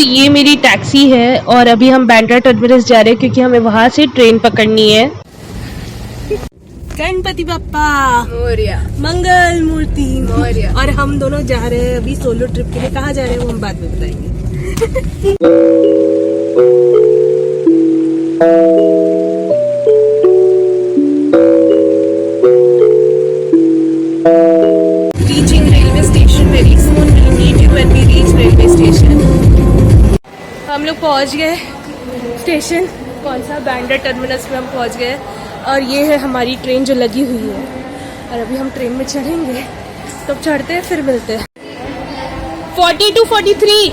ये मेरी टैक्सी है और अभी हम बांद्रा टर्मिनस जा रहे हैं क्योंकि हमें वहां से ट्रेन पकड़नी है। गणपति बप्पा मोरिया, मंगल मूर्ति मोरिया। और हम दोनों जा रहे हैं अभी सोलो ट्रिप के लिए। कहाँ जा रहे हैं वो हम बाद में बताएंगे। Reaching railway station very soon. We'll meet you when we reach railway station. हम लोग पहुंच गए स्टेशन। कौन सा? बांद्रा टर्मिनस में हम पहुंच गए और ये है हमारी ट्रेन जो लगी हुई है और अभी हम ट्रेन में चढ़ेंगे। तो चढ़ते हैं फिर मिलते हैं। 42 43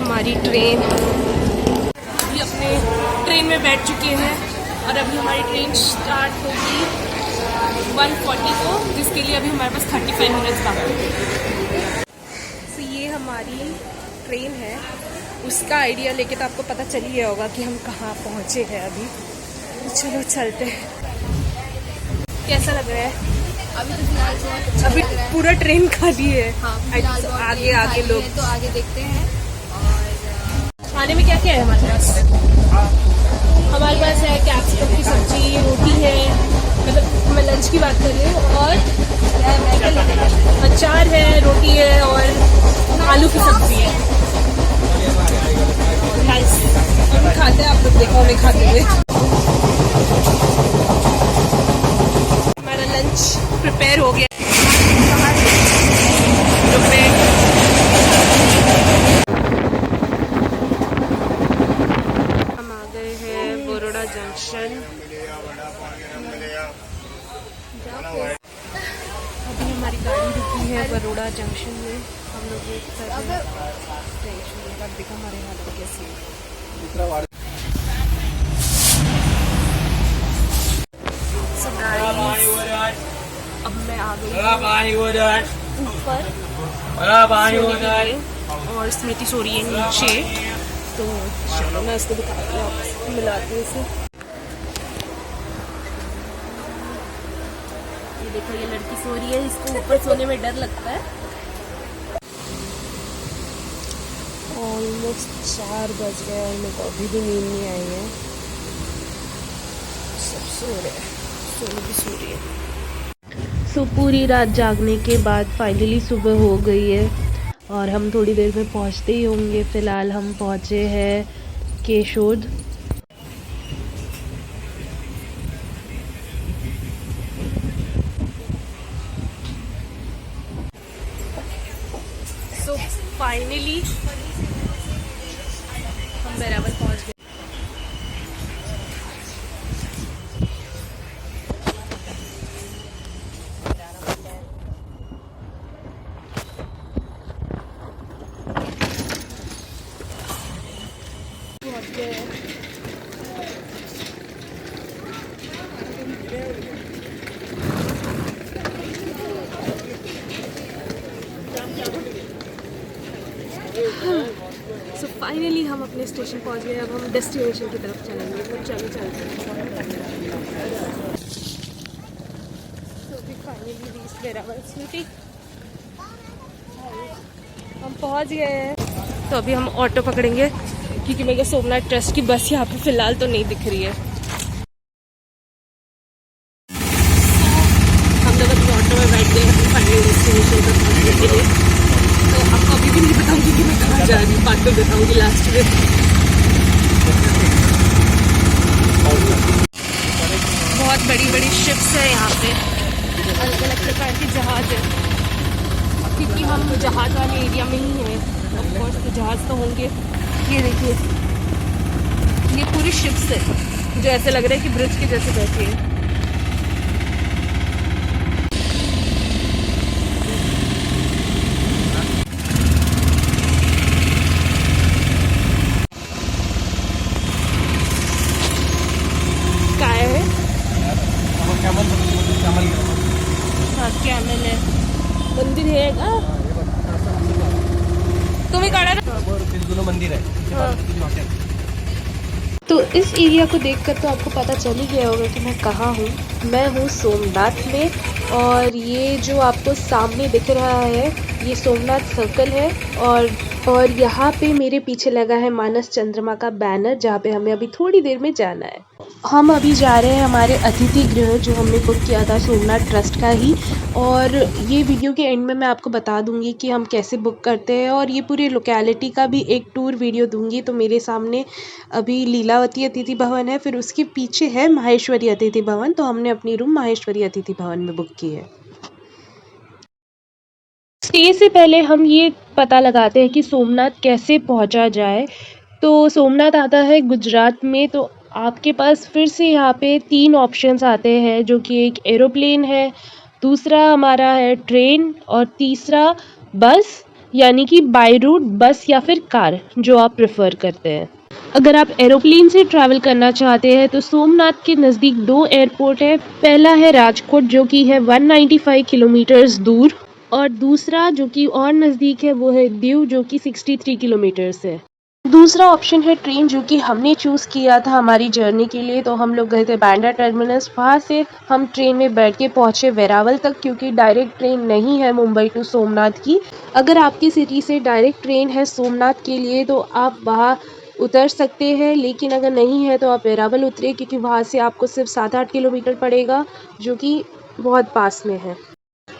हमारी ट्रेन। अभी अपने ट्रेन में बैठ चुके हैं और अभी हमारी ट्रेन स्टार्ट होगी 1:40 को, जिसके लिए अभी हमारे पास 35 मिनट्स बाकी है। तो ये हमारी ट्रेन है, उसका आइडिया लेके तो आपको पता चल ही गया होगा कि हम कहाँ पहुँचे हैं अभी। तो चलो चलते हैं। कैसा लग रहा है? अभी तो फिलहाल बहुत अच्छा अभी लग रहा है। पूरा ट्रेन खाली है। हाँ, फिलहाल बहुत आगे ट्रेन आगे खाली लोग। है, तो आगे देखते हैं। और खाने में क्या क्या है हमारे पास? हमारे पास है कैप्सिकम की सब्जी, रोटी है, मतलब मैं लंच की बात कर रही हूँ, और अचार है, रोटी है और आलू की सब्जी है। नाइस। हम खाते हैं, आप लोग देखो हमें खाते हुए। हमारा लंच प्रिपेयर हो गया। हम आ गए हैं बरोड़ा जंक्शन। अभी हमारी गाड़ी रुकी है बरोड़ा जंक्शन में। हम लोग वेट कर रहे हैं स्टेशन में। अब देखो हमारे हालत कैसी है। So guys, अब मैं आ गई ऊपर और स्मृति सो रही है नीचे। तो चलो मैं उसको दिखाती हूँ, मिलाती हूँ इसे। ये देखो, ये लड़की सो रही है, इसको ऊपर सोने में डर लगता है। ऑलमोस्ट 4 बज गए और मेरे को अभी भी नींद नहीं आई है। सब सो रहे हैं, सोनी भी सो रही है। सो पूरी रात जागने के बाद फाइनली सुबह हो गई है और हम थोड़ी देर में पहुंचते ही होंगे। फ़िलहाल हम पहुंचे हैं केशोद। सो फाइनली हम वेरावल पहुंच गए। सो फाइनली हम अपने स्टेशन पहुंच गए। अब हम डेस्टिनेशन की तरफ चलेंगे। तो चलो चलते हैं। तो भी फाइनली रीच वेरावल सिटी। हम पहुंच गए हैं। तो अभी हम ऑटो पकड़ेंगे क्योंकि मेरे को सोमनाथ ट्रस्ट की बस यहाँ पे फ़िलहाल तो नहीं दिख रही है। हम लोग अपने ऑटो में बैठ गए हैं फाइनली डेस्टिनेशन तक पहुँचने के लिए। तो आपको अभी भी नहीं बताऊंगी कि मैं कहाँ जा रही हूँ, बाद में बताऊंगी लास्ट में। बहुत बड़ी बड़ी शिप्स है यहाँ पे, अलग अलग प्रकार के जहाज है, क्योंकि हम जहाज वाले एरिया में ही हैं। ऑफ कोर्स तो जहाज तो होंगे। ये देखिए, ये पूरी शिप्स है जो ऐसे लग रहा है कि ब्रिज के जैसे बैठी है। कैमल है, मंदिर है का तुम्हें काढा ना? मंदिर है। तो तो इस एरिया को देखकर तो आपको पता चल ही गया होगा कि मैं कहाँ हूँ। मैं हूँ सोमनाथ में, और ये जो आपको सामने दिख रहा है ये सोमनाथ सर्कल है। और यहाँ पे मेरे पीछे लगा है मानस चंद्रमा का बैनर, जहाँ पे हमें अभी थोड़ी देर में जाना है। हम अभी जा रहे हैं हमारे अतिथि गृह जो हमने बुक किया था सोमनाथ ट्रस्ट का ही। और ये वीडियो के एंड में मैं आपको बता दूंगी कि हम कैसे बुक करते हैं, और ये पूरी लोकेलिटी का भी एक टूर वीडियो दूंगी। तो मेरे सामने अभी लीलावती अतिथि भवन है, फिर उसके पीछे है माहेश्वरी अतिथि भवन। तो हमने अपनी रूम माहेश्वरी अतिथि भवन में बुक की है। स्टे से पहले हम ये पता लगाते हैं कि सोमनाथ कैसे पहुंचा जाए। तो सोमनाथ आता है गुजरात में। तो आपके पास फिर से यहाँ पे 3 ऑप्शंस आते हैं, जो कि एक एरोप्लेन है, दूसरा हमारा है ट्रेन, और तीसरा बस, यानी कि बाय रूट बस या फिर कार, जो आप प्रेफर करते हैं। अगर आप एरोप्लेन से ट्रैवल करना चाहते हैं तो सोमनाथ के नज़दीक 2 एयरपोर्ट है। पहला है राजकोट जो कि है 195 किलोमीटर्स दूर, और दूसरा जो कि और नज़दीक है वो है दीव जो कि 63 किलोमीटर्स है। दूसरा ऑप्शन है ट्रेन, जो कि हमने चूज़ किया था हमारी जर्नी के लिए। तो हम लोग गए थे बांद्रा टर्मिनस, वहाँ से हम ट्रेन में बैठ के पहुँचे वेरावल तक, क्योंकि डायरेक्ट ट्रेन नहीं है मुंबई टू सोमनाथ की। अगर आपकी सिटी से डायरेक्ट ट्रेन है सोमनाथ के लिए तो आप वहाँ उतर सकते हैं, लेकिन अगर नहीं है तो आप वेरावल उतरे, क्योंकि वहाँ से आपको सिर्फ 7-8 किलोमीटर पड़ेगा, जो कि बहुत पास में है।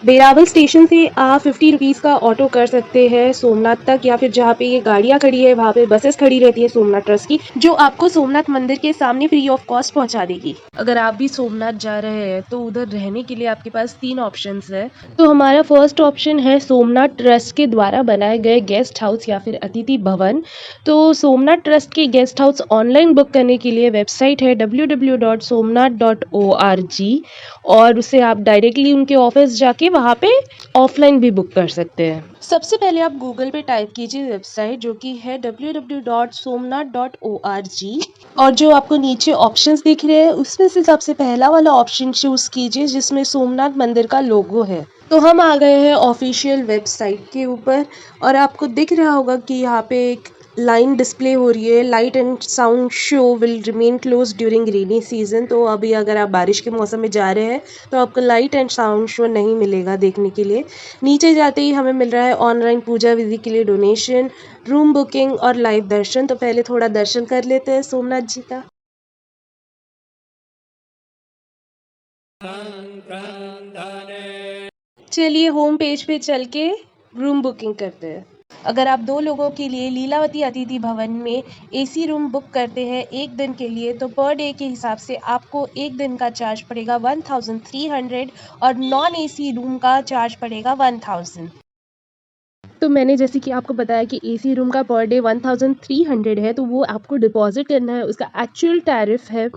वेरावल स्टेशन से आप 50 रुपीज़ का ऑटो कर सकते हैं सोमनाथ तक, या फिर जहाँ पे ये गाड़ियाँ खड़ी है वहाँ पे बसेस खड़ी रहती है सोमनाथ ट्रस्ट की, जो आपको सोमनाथ मंदिर के सामने फ्री ऑफ कॉस्ट पहुँचा देगी। अगर आप भी सोमनाथ जा रहे हैं तो उधर रहने के लिए आपके पास 3 ऑप्शंस है। तो हमारा फर्स्ट ऑप्शन है सोमनाथ ट्रस्ट के द्वारा बनाए गए गेस्ट हाउस या फिर अतिथि भवन। तो सोमनाथ ट्रस्ट के गेस्ट हाउस ऑनलाइन बुक करने के लिए वेबसाइट है www.somnath.org, और उसे आप डायरेक्टली उनके ऑफिस जाके वहाँ पे ऑफलाइन भी बुक कर सकते हैं। सबसे पहले आप गूगल पे टाइप कीजिए वेबसाइट, जो कि है www.somnath.org, और जो आपको नीचे ऑप्शंस दिख रहे हैं उसमें से सबसे पहला वाला ऑप्शन चूज कीजिए जिसमें सोमनाथ मंदिर का लोगो है। तो हम आ गए हैं ऑफिशियल वेबसाइट के ऊपर, और आपको दिख रहा होगा कि यहाँ पे एक लाइन डिस्प्ले हो रही है, light and sound show will remain close during rainy season. तो अभी अगर आप बारिश के मौसम में जा रहे हैं तो आपको लाइट एंड साउंड शो नहीं मिलेगा देखने के लिए। नीचे जाते ही हमें मिल रहा है ऑनलाइन पूजा विधि के लिए डोनेशन, रूम बुकिंग और लाइव दर्शन। तो पहले थोड़ा दर्शन कर लेते हैं सोमनाथ जी का। चलिए होम पेज पे चल के रूम बुकिंग करते हैं। अगर आप 2 लोगों के लिए लीलावती अतिथि भवन में एसी रूम बुक करते हैं एक दिन के लिए, तो पर डे के हिसाब से आपको एक दिन का चार्ज पड़ेगा 1300, और नॉन एसी रूम का चार्ज पड़ेगा 1000। तो मैंने जैसे कि आपको बताया कि एसी रूम का पर डे 1300 है, तो वो आपको डिपॉजिट करना है। उसका एक्चुअल टैरिफ है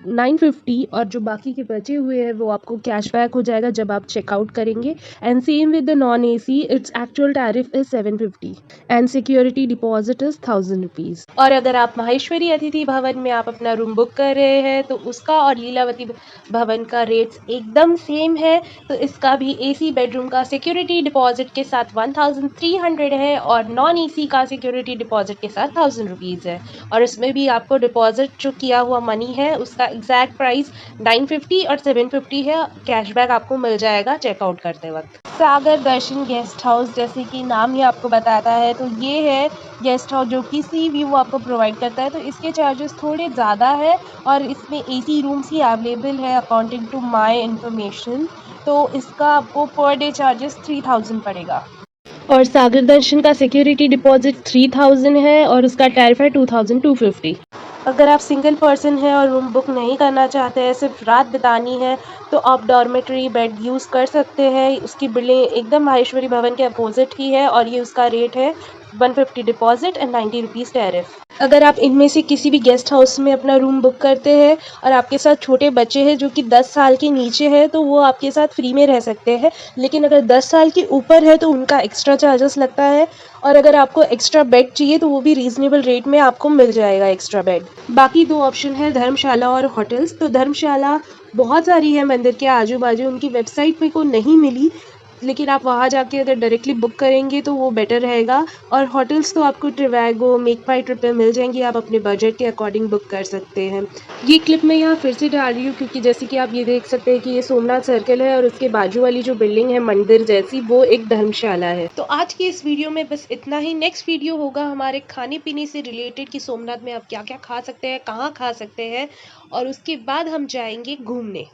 950, और जो बाकी के बचे हुए हैं वो आपको कैशबैक हो जाएगा जब आप चेकआउट करेंगे। And same with the non AC, its actual tariff is 750 and security deposit is 1000 rupees. और अगर आप माहेश्वरी अतिथि भवन में आप अपना रूम बुक कर रहे हैं तो उसका और लीलावती भवन का रेट्स एकदम सेम है। तो इसका भी एसी बेडरूम का सिक्योरिटी डिपॉजिट के साथ 1300 है, और नॉन एसी का सिक्योरिटी डिपॉजिट के साथ 1000 रुपीज़ है। और इसमें भी आपको डिपॉजिट जो किया हुआ मनी है उसका एग्जैक्ट प्राइस 950 और 750 है। कैशबैक आपको मिल जाएगा चेकआउट करते वक्त। सागर दर्शन गेस्ट हाउस, जैसे कि नाम ही आपको बताता है, तो ये है गेस्ट हाउस जो कि सी व्यू आपको प्रोवाइड करता है। तो इसके चार्जेस थोड़े ज़्यादा है, और इसमें एसी रूम्स ही अवेलेबल है अकॉर्डिंग टू माय इन्फॉर्मेशन। तो इसका आपको पर डे चार्जेस 3000 पड़ेगा। और सागर दर्शन का सिक्योरिटी डिपॉजिट 3000 है, और उसका टैरिफ है 2250। अगर आप सिंगल पर्सन हैं और रूम बुक नहीं करना चाहते हैं, सिर्फ रात बितानी है, तो आप डॉर्मेटरी बेड यूज़ कर सकते हैं। उसकी बिल्डिंग एकदम माहेश्वरी भवन के अपोजिट ही है, और ये उसका रेट है 150 डिपॉजिट एंड 90 रुपीज़ टैरिफ। अगर आप इनमें से किसी भी गेस्ट हाउस में अपना रूम बुक करते हैं और आपके साथ छोटे बच्चे हैं जो कि 10 साल के नीचे है, तो वो आपके साथ फ्री में रह सकते हैं। लेकिन अगर 10 साल के ऊपर है तो उनका एक्स्ट्रा चार्जेस लगता है, और अगर आपको एक्स्ट्रा बेड चाहिए तो वो भी रीज़नेबल रेट में आपको मिल जाएगा एक्स्ट्रा बेड। बाकी 2 ऑप्शन है धर्मशाला और होटल्स। तो धर्मशाला बहुत सारी है मंदिर के आजू बाजू, उनकी वेबसाइट में को नहीं मिली, लेकिन आप वहाँ जाके अगर डायरेक्टली बुक करेंगे तो वो बेटर रहेगा। और होटल्स तो आपको ट्रिवैगो, मेक माई ट्रिप पे मिल जाएंगी, आप अपने बजट के अकॉर्डिंग बुक कर सकते हैं। ये क्लिप मैं यहाँ फिर से डाल रही हूँ क्योंकि जैसे कि आप ये देख सकते हैं कि ये सोमनाथ सर्कल है और उसके बाजू वाली जो बिल्डिंग है मंदिर जैसी, वो एक धर्मशाला है। तो आज की इस वीडियो में बस इतना ही। नेक्स्ट वीडियो होगा हमारे खाने पीने से रिलेटेड कि सोमनाथ में आप क्या क्या खा सकते हैं, कहाँ खा सकते हैं, और उसके बाद हम जाएंगे घूमने।